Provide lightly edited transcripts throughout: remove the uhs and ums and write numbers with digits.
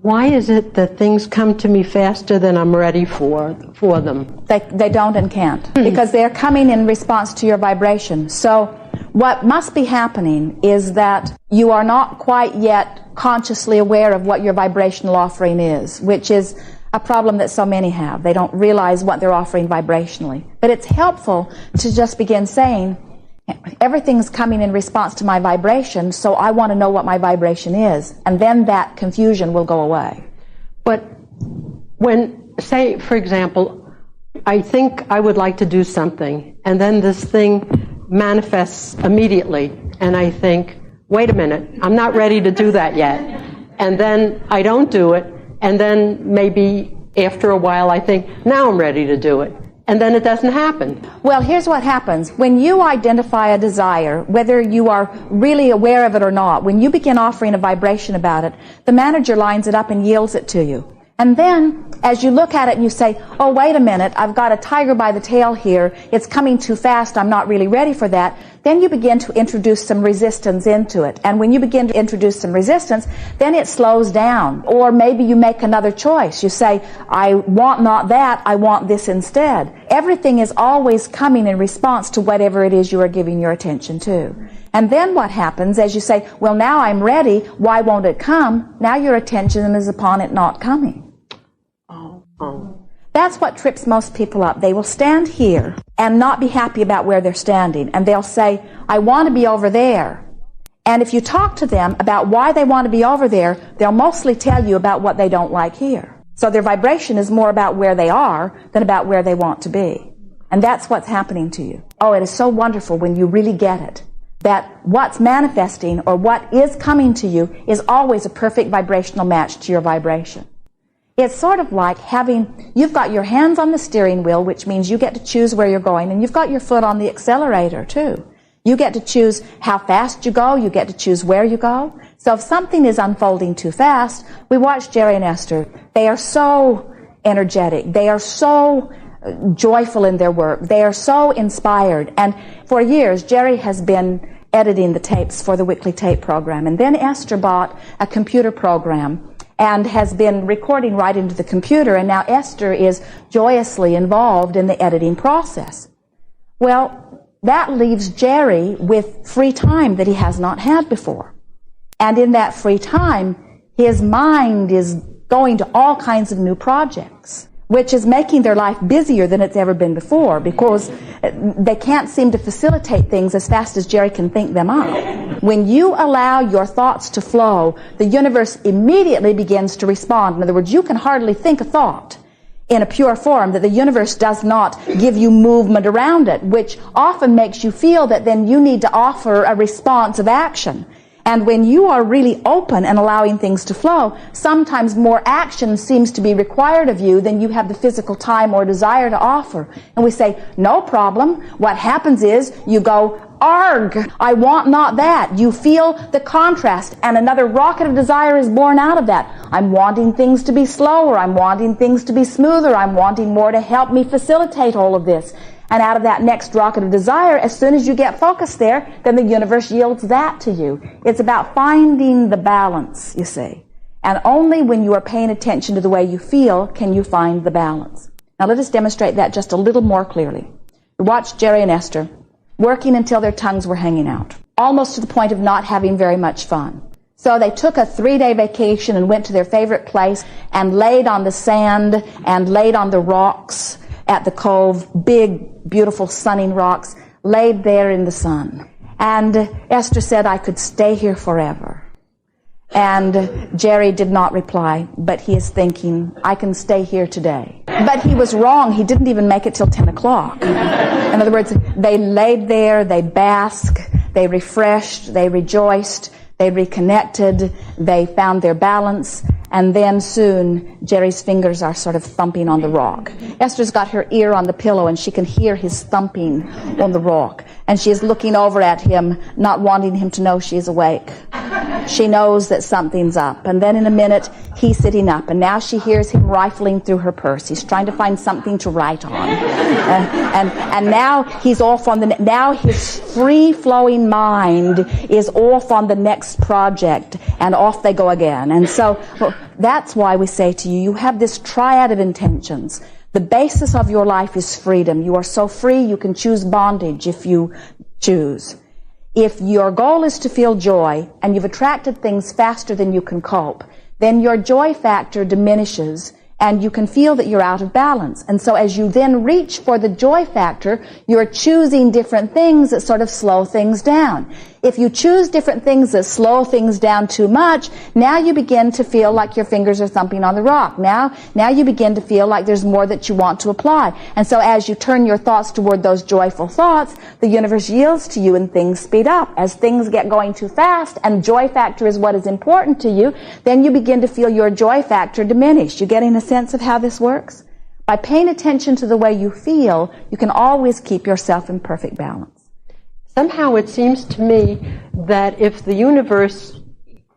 Why is it that things come to me faster than I'm ready for them? They don't and can't, because they're coming in response to your vibration. So what must be happening is that you are not quite yet consciously aware of what your vibrational offering is, which is a problem that so many have. They don't realize what they're offering vibrationally. But it's helpful to just begin saying, everything's coming in response to my vibration, so I want to know what my vibration is. And then that confusion will go away. But when, say, for example, I think I would like to do something, and then this thing manifests immediately, and I think, wait a minute, I'm not ready to do that yet. And then I don't do it, and then maybe after a while I think, now I'm ready to do it. And then it doesn't happen. Well, here's what happens. When you identify a desire, whether you are really aware of it or not, when you begin offering a vibration about it, the manager lines it up and yields it to you. And then, as you look at it and you say, oh, wait a minute, I've got a tiger by the tail here, it's coming too fast, I'm not really ready for that, then you begin to introduce some resistance into it. And when you begin to introduce some resistance, then it slows down. Or maybe you make another choice. You say, I want not that, I want this instead. Everything is always coming in response to whatever it is you are giving your attention to. And then what happens, as you say, well, now I'm ready, why won't it come? Now your attention is upon it not coming. That's what trips most people up. They will stand here and not be happy about where they're standing. And they'll say, I want to be over there. And if you talk to them about why they want to be over there, they'll mostly tell you about what they don't like here. So their vibration is more about where they are than about where they want to be. And that's what's happening to you. Oh, it is so wonderful when you really get it. That what's manifesting or what is coming to you is always a perfect vibrational match to your vibration. It's sort of like you've got your hands on the steering wheel, which means you get to choose where you're going, and you've got your foot on the accelerator too. You get to choose how fast you go, you get to choose where you go. So if something is unfolding too fast, we watch Jerry and Esther. They are so energetic. They are so joyful in their work. They are so inspired. And for years, Jerry has been editing the tapes for the weekly tape program. And then Esther bought a computer program and has been recording right into the computer, and now Esther is joyously involved in the editing process. Well, that leaves Jerry with free time that he has not had before. And in that free time, his mind is going to all kinds of new projects, which is making their life busier than it's ever been before, because they can't seem to facilitate things as fast as Jerry can think them up. When you allow your thoughts to flow, the universe immediately begins to respond. In other words, you can hardly think a thought in a pure form that the universe does not give you movement around it, which often makes you feel that then you need to offer a response of action. And when you are really open and allowing things to flow, sometimes more action seems to be required of you than you have the physical time or desire to offer. And we say, no problem. What happens is you go, arg, I want not that. You feel the contrast, and another rocket of desire is born out of that. I'm wanting things to be slower. I'm wanting things to be smoother. I'm wanting more to help me facilitate all of this. And out of that next rocket of desire, as soon as you get focused there, then the universe yields that to you. It's about finding the balance, you see. And only when you are paying attention to the way you feel can you find the balance. Now let us demonstrate that just a little more clearly. We watched Jerry and Esther working until their tongues were hanging out, almost to the point of not having very much fun. So they took a 3-day vacation and went to their favorite place and laid on the sand and laid on the rocks at the cove, big, beautiful, sunning rocks, laid there in the sun. And Esther said, I could stay here forever. And Jerry did not reply, but he is thinking, I can stay here today. But he was wrong. He didn't even make it till 10 o'clock. In other words, they laid there, they basked, they refreshed, they rejoiced, they reconnected, they found their balance, and then soon Jerry's fingers are sort of thumping on the rock. Esther's got her ear on the pillow and she can hear his thumping on the rock. And she is looking over at him, not wanting him to know she's awake. She knows that something's up. And then in a minute, he's sitting up. And now she hears him rifling through her purse. He's trying to find something to write on. And now he's off on now his free-flowing mind is off on the next project, and off they go again. And so that's why we say to you, you have this triad of intentions. The basis of your life is freedom. You are so free you can choose bondage if you choose. If your goal is to feel joy and you've attracted things faster than you can cope, then your joy factor diminishes and you can feel that you're out of balance. And so as you then reach for the joy factor, you're choosing different things that sort of slow things down. If you choose different things that slow things down too much, now you begin to feel like your fingers are thumping on the rock. Now you begin to feel like there's more that you want to apply. And so as you turn your thoughts toward those joyful thoughts, the universe yields to you and things speed up. As things get going too fast and joy factor is what is important to you, then you begin to feel your joy factor diminish. You getting a sense of how this works? By paying attention to the way you feel, you can always keep yourself in perfect balance. Somehow it seems to me that if the universe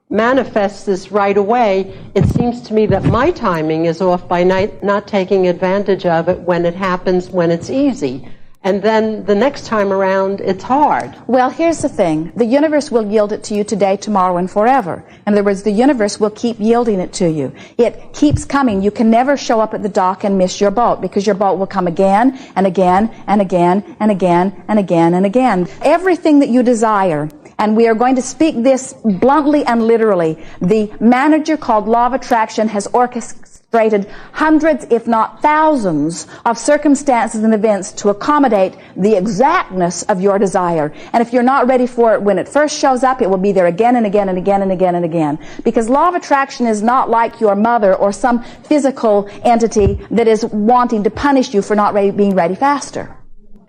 manifests this right away, it seems to me that my timing is off by not taking advantage of it when it happens, when it's easy. And then the next time around, it's hard. Well, here's the thing. The universe will yield it to you today, tomorrow, and forever. In other words, the universe will keep yielding it to you. It keeps coming. You can never show up at the dock and miss your boat, because your boat will come again and again and again and again and again and again. Everything that you desire, and we are going to speak this bluntly and literally, the manager called Law of Attraction has orchestrated hundreds, if not thousands, of circumstances and events to accommodate the exactness of your desire. And if you're not ready for it when it first shows up, it will be there again and again and again and again and again. Because law of attraction is not like your mother or some physical entity that is wanting to punish you for not being ready faster.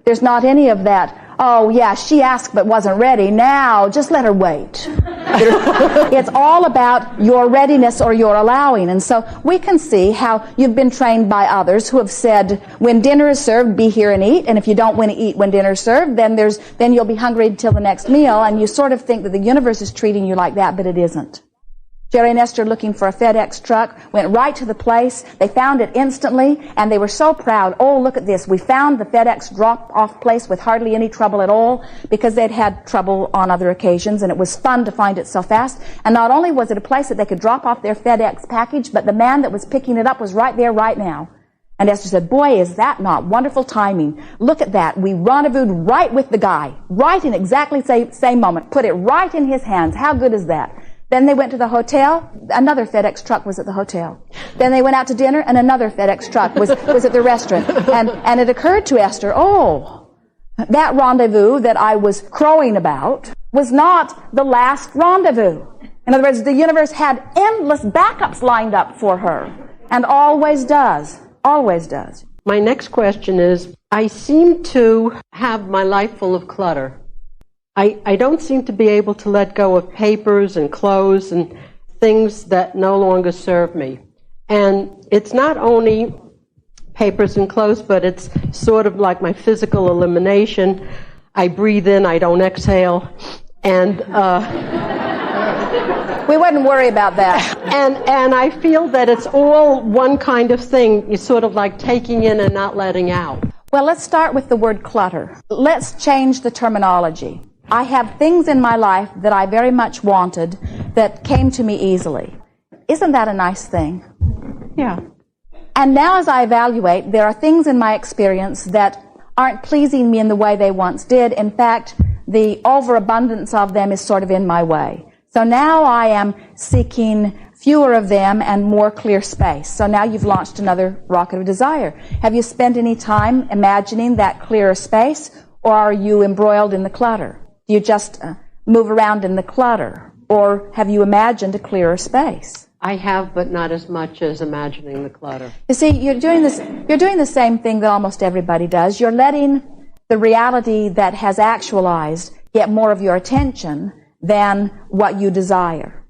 There's not any of that. Oh, yeah, she asked but wasn't ready. Now, just let her wait. It's all about your readiness or your allowing. And so we can see how you've been trained by others who have said, when dinner is served, be here and eat. And if you don't want to eat when dinner is served, then you'll be hungry until the next meal. And you sort of think that the universe is treating you like that, but it isn't. Jerry and Esther, looking for a FedEx truck, went right to the place. They found it instantly, and they were so proud. Oh, look at this. We found the FedEx drop-off place with hardly any trouble at all, because they'd had trouble on other occasions, and it was fun to find it so fast. And not only was it a place that they could drop off their FedEx package, but the man that was picking it up was right there right now. And Esther said, boy, is that not wonderful timing. Look at that. We rendezvoused right with the guy, right in exactly the same moment. Put it right in his hands. How good is that? Then they went to the hotel. Another FedEx truck was at the hotel. Then they went out to dinner, and another FedEx truck was at the restaurant. And it occurred to Esther, oh, that rendezvous that I was crowing about was not the last rendezvous. In other words, the universe had endless backups lined up for her, and always does. Always does. My next question is, I seem to have my life full of clutter. I don't seem to be able to let go of papers and clothes and things that no longer serve me. And it's not only papers and clothes, but it's sort of like my physical elimination. I breathe in, I don't exhale, and we wouldn't worry about that. And I feel that it's all one kind of thing. You're sort of like taking in and not letting out. Well, let's start with the word clutter. Let's change the terminology. I have things in my life that I very much wanted that came to me easily. Isn't that a nice thing? Yeah. And now as I evaluate, there are things in my experience that aren't pleasing me in the way they once did. In fact, the overabundance of them is sort of in my way. So now I am seeking fewer of them and more clear space. So now you've launched another rocket of desire. Have you spent any time imagining that clearer space, or are you embroiled in the clutter? Do you just move around in the clutter, or have you imagined a clearer space? I have, but not as much as imagining the clutter. You see, you're doing the same thing that almost everybody does. You're letting the reality that has actualized get more of your attention than what you desire.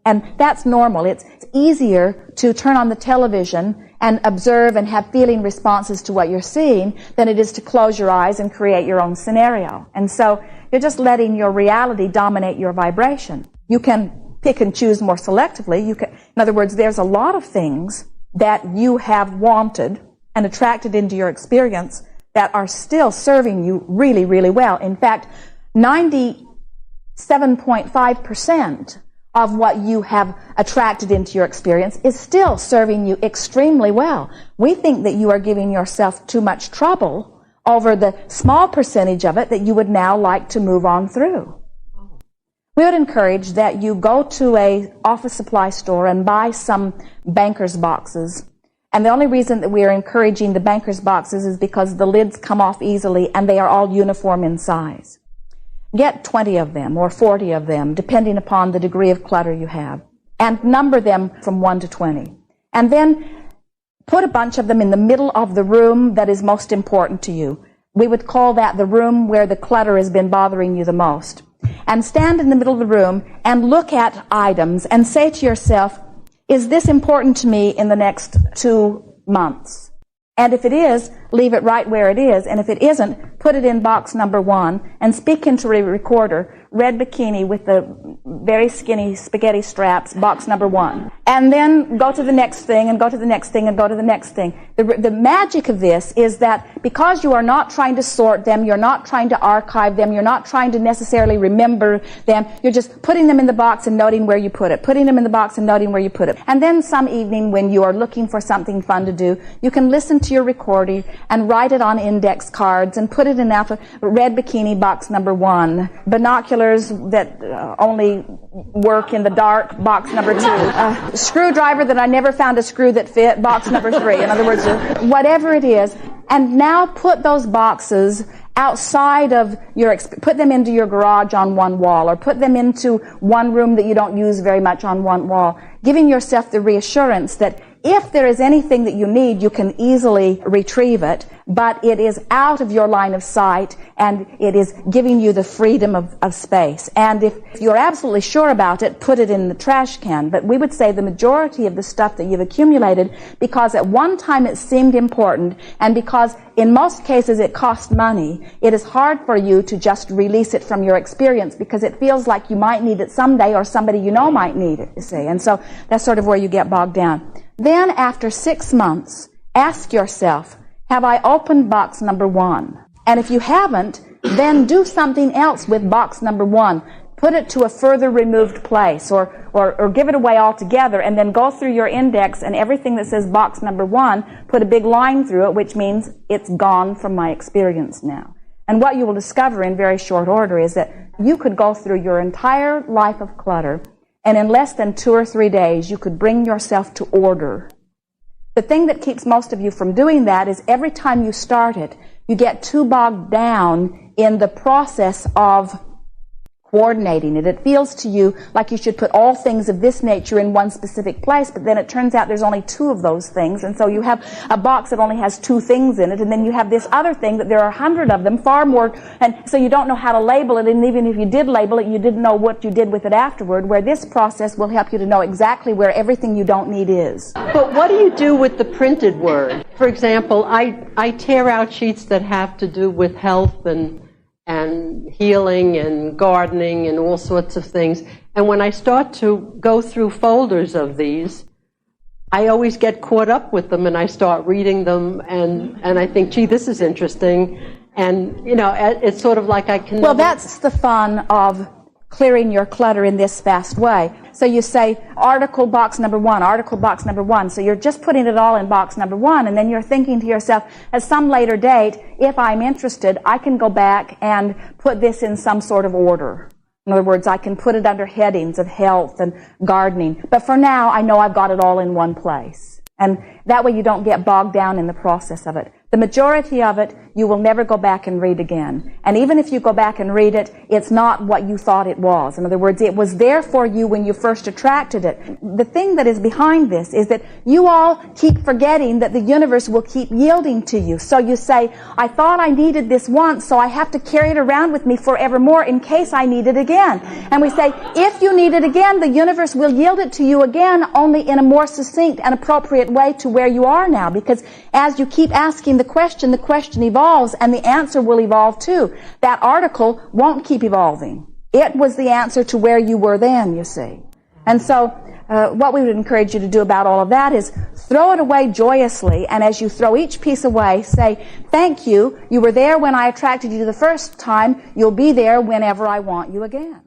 And that's normal. It's easier to turn on the television and observe and have feeling responses to what you're seeing than it is to close your eyes and create your own scenario. And so you're just letting your reality dominate your vibration. You can pick and choose more selectively. In other words, there's a lot of things that you have wanted and attracted into your experience that are still serving you really, really well. In fact, 97.5% of what you have attracted into your experience is still serving you extremely well. We think that you are giving yourself too much trouble over the small percentage of it that you would now like to move on through. We would encourage that you go to a office supply store and buy some banker's boxes. And the only reason that we are encouraging the banker's boxes is because the lids come off easily and they are all uniform in size. Get 20 of them or 40 of them, depending upon the degree of clutter you have, and number them from 1 to 20. And then put a bunch of them in the middle of the room that is most important to you. We would call that the room where the clutter has been bothering you the most. And stand in the middle of the room and look at items and say to yourself, is this important to me in the next 2 months? And if it is, leave it right where it is. And if it isn't, put it in box number 1 and speak into a recorder, red bikini with the very skinny spaghetti straps, box number 1. And then go to the next thing and go to the next thing and go to the next thing. The magic of this is that because you are not trying to sort them, you're not trying to archive them, you're not trying to necessarily remember them, you're just putting them in the box and noting where you put it, putting them in the box and noting where you put it. And then some evening when you are looking for something fun to do, you can listen to your recording and write it on index cards and put it in red bikini box number 1, binoculars that only work in the dark, box number 2, screwdriver that I never found a screw that fit, box number 3. In other words, whatever it is. And now put those boxes outside of put them into your garage on one wall, or put them into one room that you don't use very much on one wall, giving yourself the reassurance that if there is anything that you need, you can easily retrieve it, but it is out of your line of sight, and it is giving you the freedom of space. And if you're absolutely sure about it, put it in the trash can. But we would say the majority of the stuff that you've accumulated, because at one time it seemed important, and because in most cases it cost money, it is hard for you to just release it from your experience, because it feels like you might need it someday, or somebody you know might need it, you see. And so that's sort of where you get bogged down. Then after 6 months, ask yourself, have I opened box number 1? And if you haven't, then do something else with box number 1. Put it to a further removed place, or give it away altogether, and then go through your index, and everything that says box number 1, put a big line through it, which means it's gone from my experience now. And what you will discover in very short order is that you could go through your entire life of clutter, and in less than 2 or 3 days, you could bring yourself to order. The thing that keeps most of you from doing that is every time you start it, you get too bogged down in the process of coordinating it. It feels to you like you should put all things of this nature in one specific place, but then it turns out there's only 2 of those things, and so you have a box that only has 2 things in it, and then you have this other thing that there are 100 of them, far more, and so you don't know how to label it, and even if you did label it, you didn't know what you did with it afterward, where this process will help you to know exactly where everything you don't need is. But what do you do with the printed word? For example, I tear out sheets that have to do with health and healing and gardening and all sorts of things. And when I start to go through folders of these, I always get caught up with them, and I start reading them, and I think, gee, this is interesting. And, you know, it's sort of like I can... Well, that's the fun of clearing your clutter in this fast way. So you say, article box number 1, article box number 1. So you're just putting it all in box number 1, and then you're thinking to yourself, at some later date, if I'm interested, I can go back and put this in some sort of order. In other words, I can put it under headings of health and gardening. But for now, I know I've got it all in one place. And that way you don't get bogged down in the process of it. The majority of it, you will never go back and read again. And even if you go back and read it, it's not what you thought it was. In other words, it was there for you when you first attracted it. The thing that is behind this is that you all keep forgetting that the universe will keep yielding to you. So you say, I thought I needed this once, so I have to carry it around with me forevermore in case I need it again. And we say, if you need it again, the universe will yield it to you again, only in a more succinct and appropriate way to where you are now. Because as you keep asking the question evolves, and the answer will evolve too. That article won't keep evolving. It was the answer to where you were then, you see. And so what we would encourage you to do about all of that is throw it away joyously, and as you throw each piece away, say, thank you, you were there when I attracted you the first time, you'll be there whenever I want you again.